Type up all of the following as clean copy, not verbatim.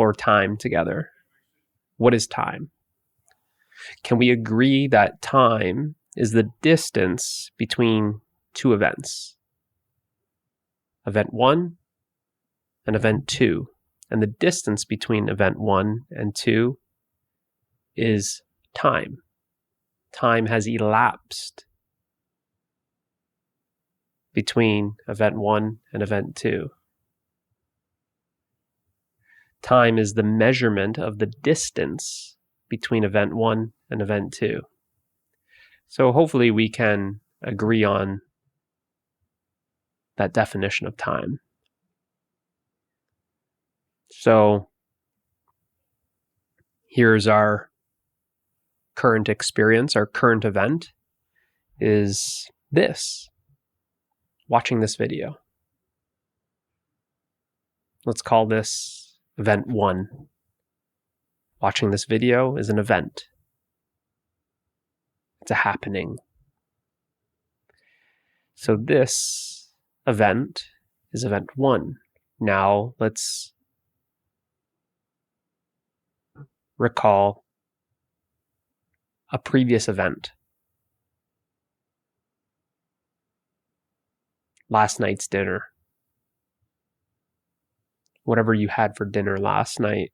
explore time together. What is time? Can we agree that time is the distance between two events? Event 1 and event 2. And the distance between event 1 and 2 is time. Time has elapsed between event 1 and event 2. Time is the measurement of the distance between event 1 and event 2. So hopefully we can agree on that definition of time. So here's our current experience. Our current event is this, watching this video. Let's call this event 1. Watching this video is an event. It's a happening. So this event is event 1. Now let's recall a previous event. Last night's dinner. Whatever you had for dinner last night.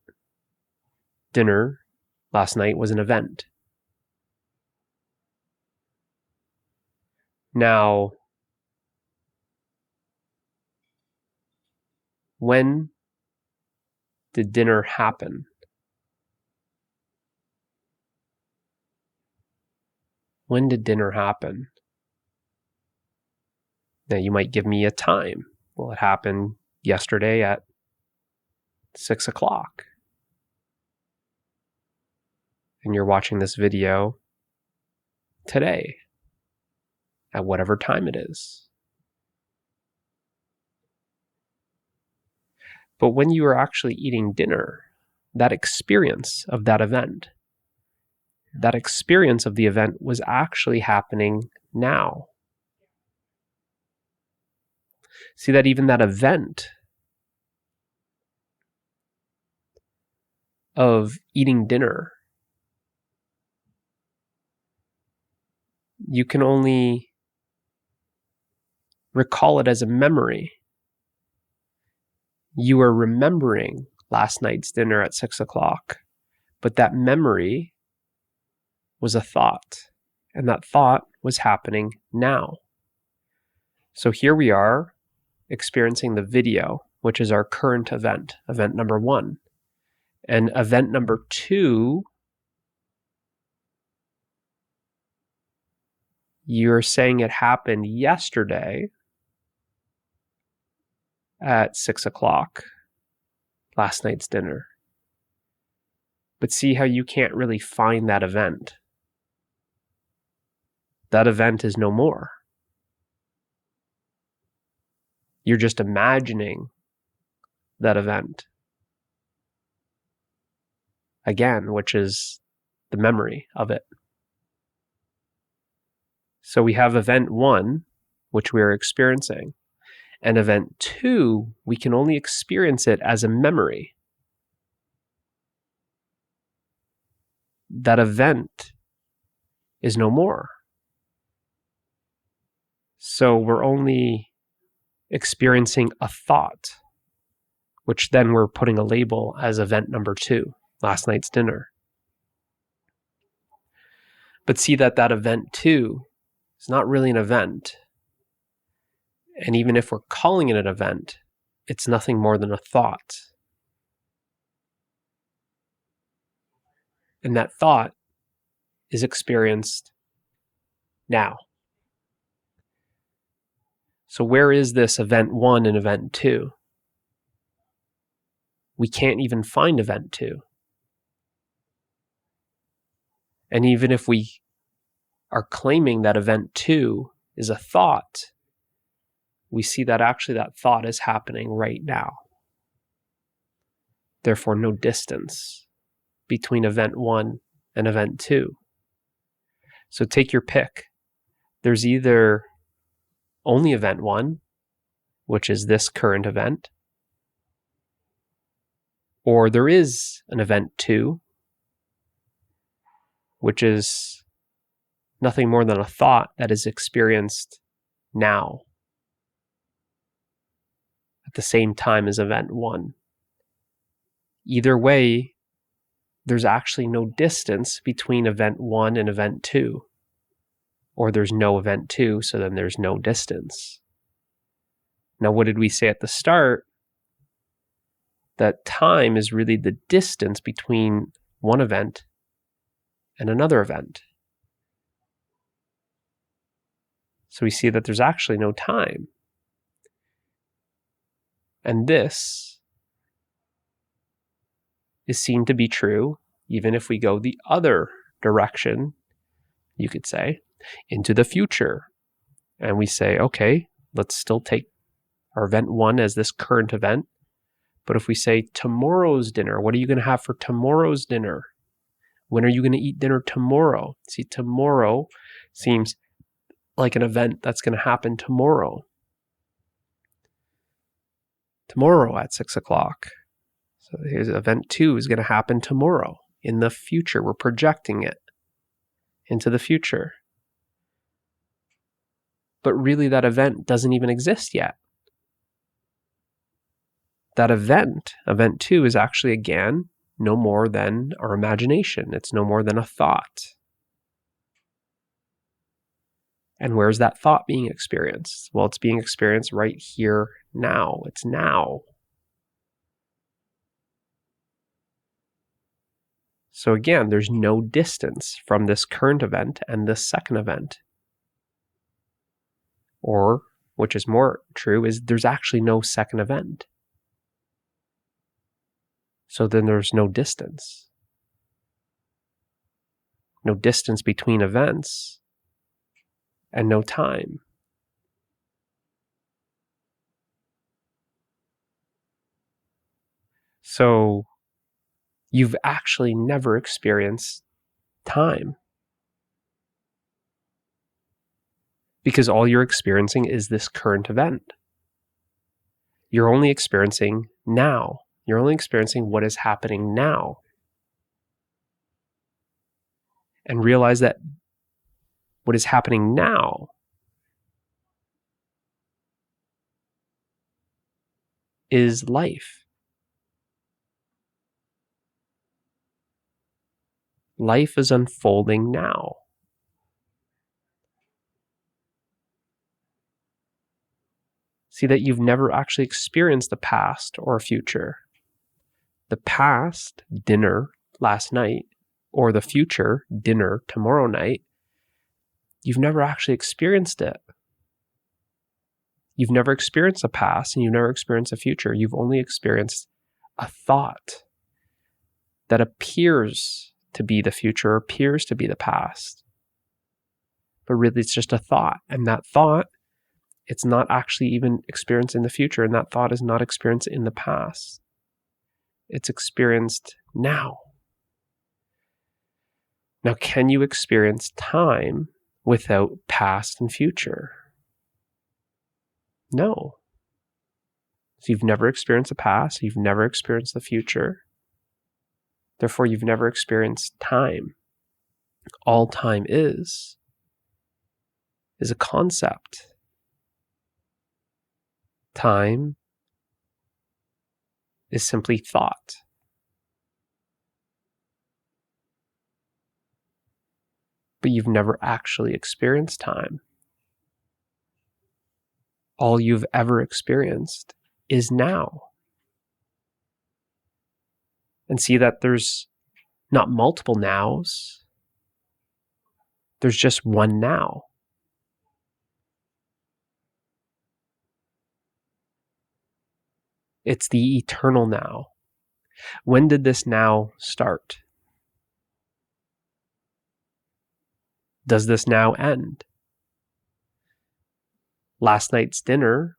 Dinner last night was an event. Now, when did dinner happen? When did dinner happen? Now you might give me a time. Well, it happened yesterday at 6 o'clock. And you're watching this video today at whatever time it is. But when you are actually eating dinner, that experience of that event, that experience of the event was actually happening now. See that even that event of eating dinner, you can only recall it as a memory. You are remembering last night's dinner at 6 o'clock, but that memory was a thought, and that thought was happening now. So here we are experiencing the video, which is our current event, event number 1. And event number 2, you're saying it happened yesterday at 6 o'clock, last night's dinner. But see how you can't really find that event. That event is no more. You're just imagining that event again, which is the memory of it. So we have event 1, which we are experiencing, and event 2, we can only experience it as a memory. That event is no more. So we're only experiencing a thought, which then we're putting a label as event number 2, last night's dinner. But see that event 2 is not really an event. And even if we're calling it an event, it's nothing more than a thought. And that thought is experienced now. So where is this event 1 and event 2? We can't even find event 2. And even if we are claiming that event 2 is a thought, we see that actually that thought is happening right now. Therefore, no distance between event 1 and event 2. So take your pick. There's either only event 1, which is this current event, Or there is an event 2, which is nothing more than a thought that is experienced now at the same time as event 1. Either way, there's actually no distance between event 1 and event 2. Or there's no event 2, so then there's no distance. Now, what did we say at the start? That time is really the distance between one event and another event. So we see that there's actually no time. And this is seen to be true even if we go the other direction, you could say, into the future. And we say, okay, let's still take our event 1 as this current event. But if we say tomorrow's dinner, what are you going to have for tomorrow's dinner? When are you going to eat dinner tomorrow? See, tomorrow seems like an event that's going to happen tomorrow. Tomorrow at 6 o'clock. So here's event 2 is going to happen tomorrow in the future. We're projecting it into the future. But really that event doesn't even exist yet. That event 2, is actually, again, no more than our imagination. It's no more than a thought. And where's that thought being experienced? Well, it's being experienced right here now. It's now. So again, there's no distance from this current event and this second event. Or, which is more true, is there's actually no second event. So then there's no distance. No distance between events and no time. So you've actually never experienced time. Because all you're experiencing is this current event. You're only experiencing now. You're only experiencing what is happening now. And realize that what is happening now is life. Life is unfolding now. See that you've never actually experienced the past or future. The past, dinner last night, or the future, dinner tomorrow night, you've never actually experienced it. You've never experienced the past and you've never experienced the future. You've only experienced a thought that appears to be the future, appears to be the past. But really it's just a thought. And that thought, it's not actually even experienced in the future. And that thought is not experienced in the past. It's experienced now. Now, can you experience time without past and future? No. So you've never experienced the past, you've never experienced the future. Therefore, you've never experienced time. All time is a concept. Time is simply thought. But you've never actually experienced time. All you've ever experienced is now. And see that there's not multiple nows. There's just one now. It's the eternal now. When did this now start? Does this now end? Last night's dinner,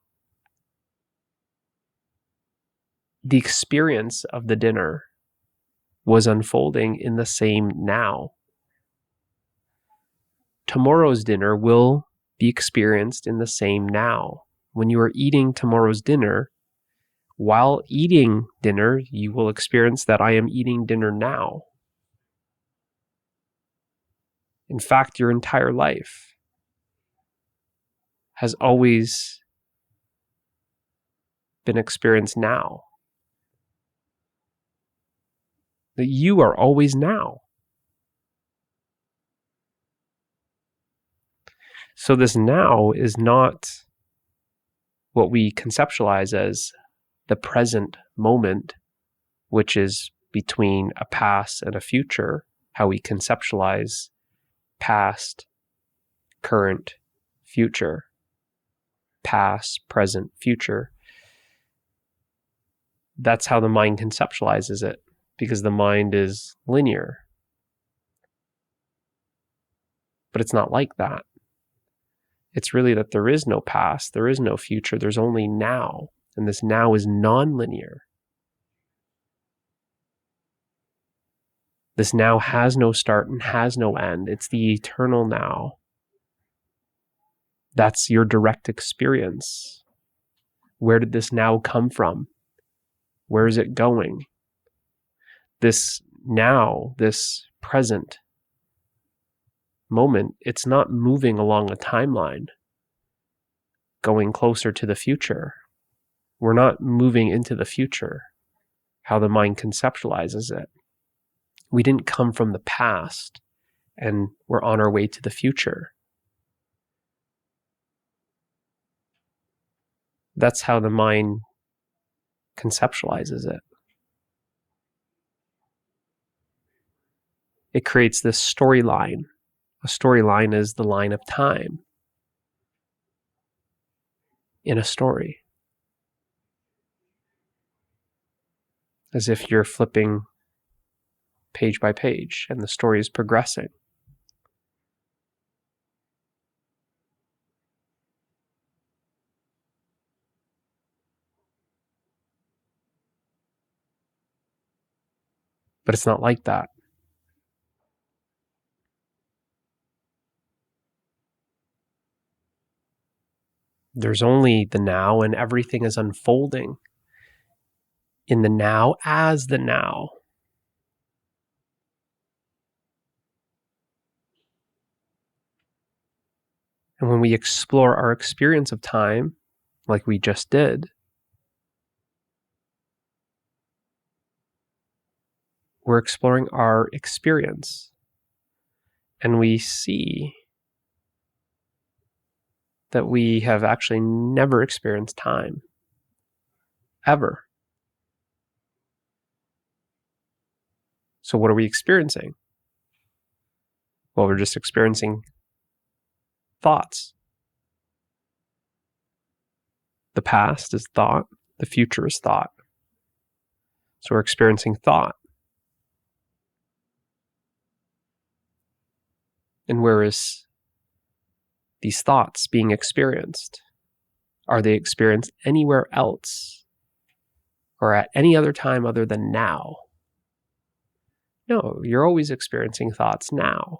the experience of the dinner was unfolding in the same now. Tomorrow's dinner will be experienced in the same now. When you are eating tomorrow's dinner, While eating dinner, you will experience that I am eating dinner now. In fact, your entire life has always been experienced now. That you are always now. So this now is not what we conceptualize as the present moment, which is between a past and a future, how we conceptualize past, current, future, past, present, future. That's how the mind conceptualizes it, because the mind is linear. But it's not like that. It's really that there is no past, there is no future, there's only now. And this now is non-linear. This now has no start and has no end. It's the eternal now. That's your direct experience. Where did this now come from? Where is it going? This now, this present moment, it's not moving along a timeline, going closer to the future. We're not moving into the future, how the mind conceptualizes it. We didn't come from the past and we're on our way to the future. That's how the mind conceptualizes it. It creates this storyline. A storyline is the line of time in a story. As if you're flipping page by page and the story is progressing. But it's not like that. There's only the now, and everything is unfolding in the now as the now. And when we explore our experience of time, like we just did, we're exploring our experience. And we see that we have actually never experienced time. Ever. So what are we experiencing? Well, we're just experiencing thoughts. The past is thought. The future is thought. So we're experiencing thought. And where is these thoughts being experienced? Are they experienced anywhere else? Or at any other time other than now? No, you're always experiencing thoughts now.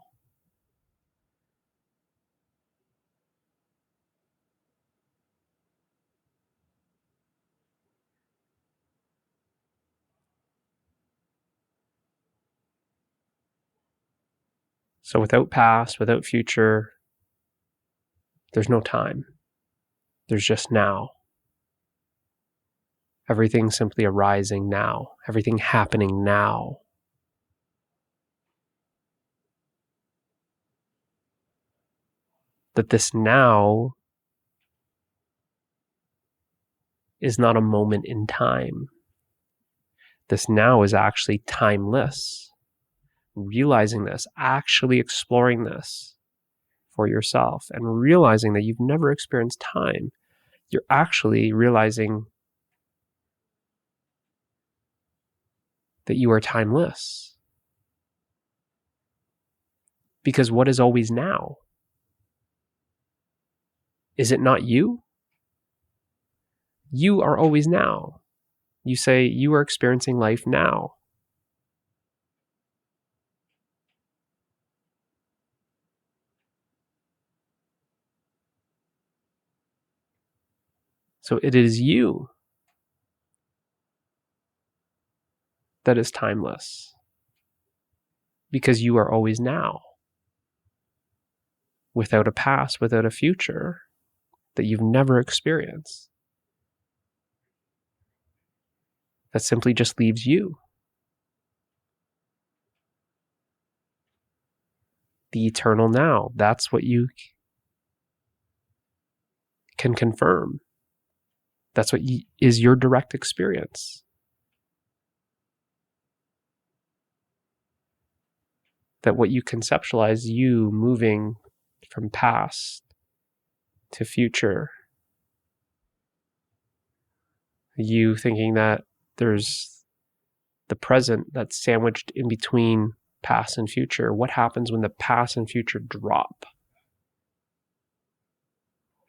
So without past, without future, there's no time. There's just now. Everything simply arising now. Everything happening now. That this now is not a moment in time. This now is actually timeless. Realizing this, actually exploring this for yourself, and realizing that you've never experienced time, you're actually realizing that you are timeless. Because what is always now? Is it not you? You are always now. You say you are experiencing life now. So it is you. that is timeless, because you are always now, without a past, without a future that you've never experienced. That simply just leaves you. The eternal now, that's what you can confirm. That's what is your direct experience. That what you conceptualize, you moving from past to future, you thinking that there's the present that's sandwiched in between past and future. What happens when the past and future drop?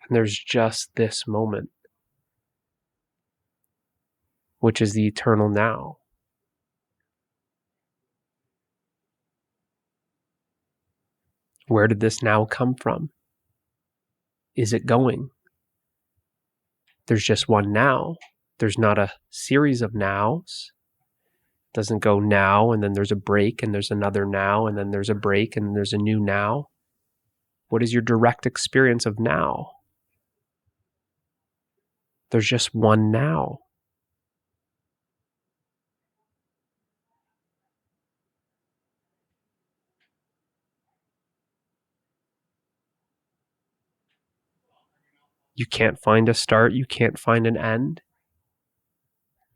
And there's just this moment, which is the eternal now. Where did this now come from? Is it going? There's just one now. There's not a series of nows. It doesn't go now and then there's a break and there's another now and then there's a break and there's a new now. What is your direct experience of now? There's just one now. You can't find a start. You can't find an end.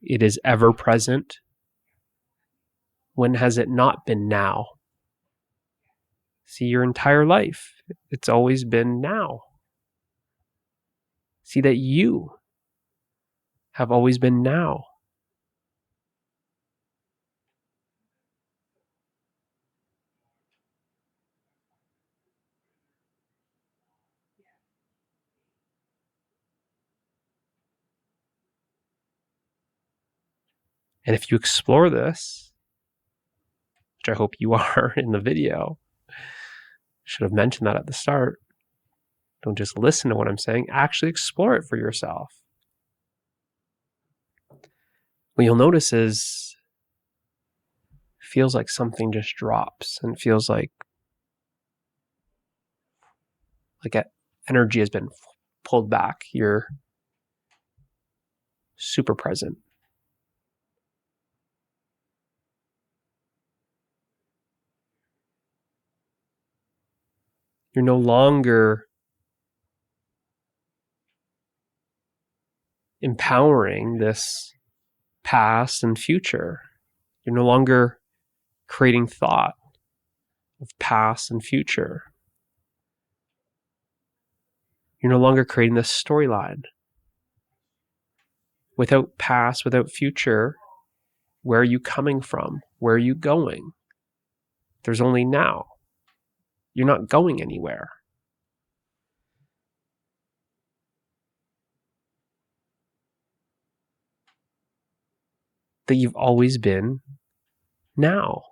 It is ever present. When has it not been now? See, your entire life, it's always been now. See that you have always been now. And if you explore this, which I hope you are in the video, should have mentioned that at the start. Don't just listen to what I'm saying, actually explore it for yourself. What you'll notice is it feels like something just drops and it feels like energy has been pulled back. You're super present. You're no longer empowering this past and future. You're no longer creating thought of past and future. You're no longer creating this storyline. Without past, without future, where are you coming from? Where are you going? There's only now. You're not going anywhere. That you've always been now.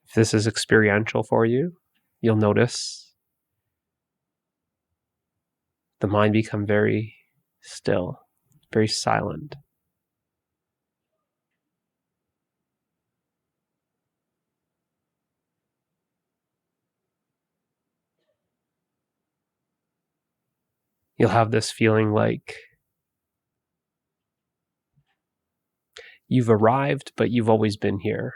If this is experiential for you, you'll notice the mind become very still, very silent. You'll have this feeling like you've arrived, but you've always been here.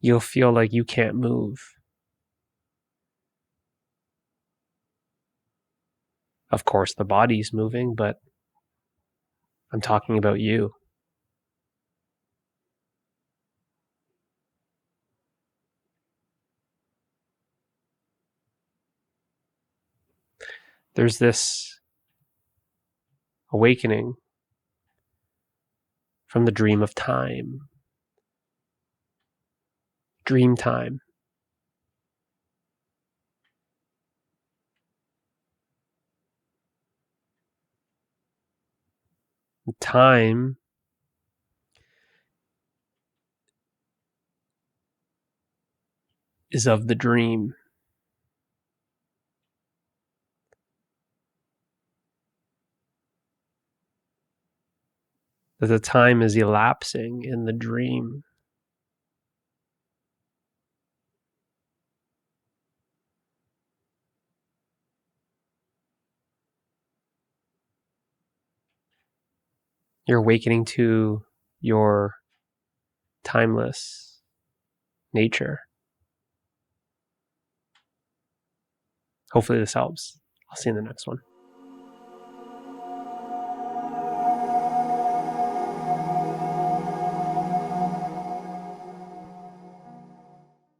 You'll feel like you can't move. Of course, the body's moving, but I'm talking about you. There's this awakening from the dream of time. Dream time. Time is of the dream. That the time is elapsing in the dream. You're awakening to your timeless nature. Hopefully this helps. I'll see you in the next one.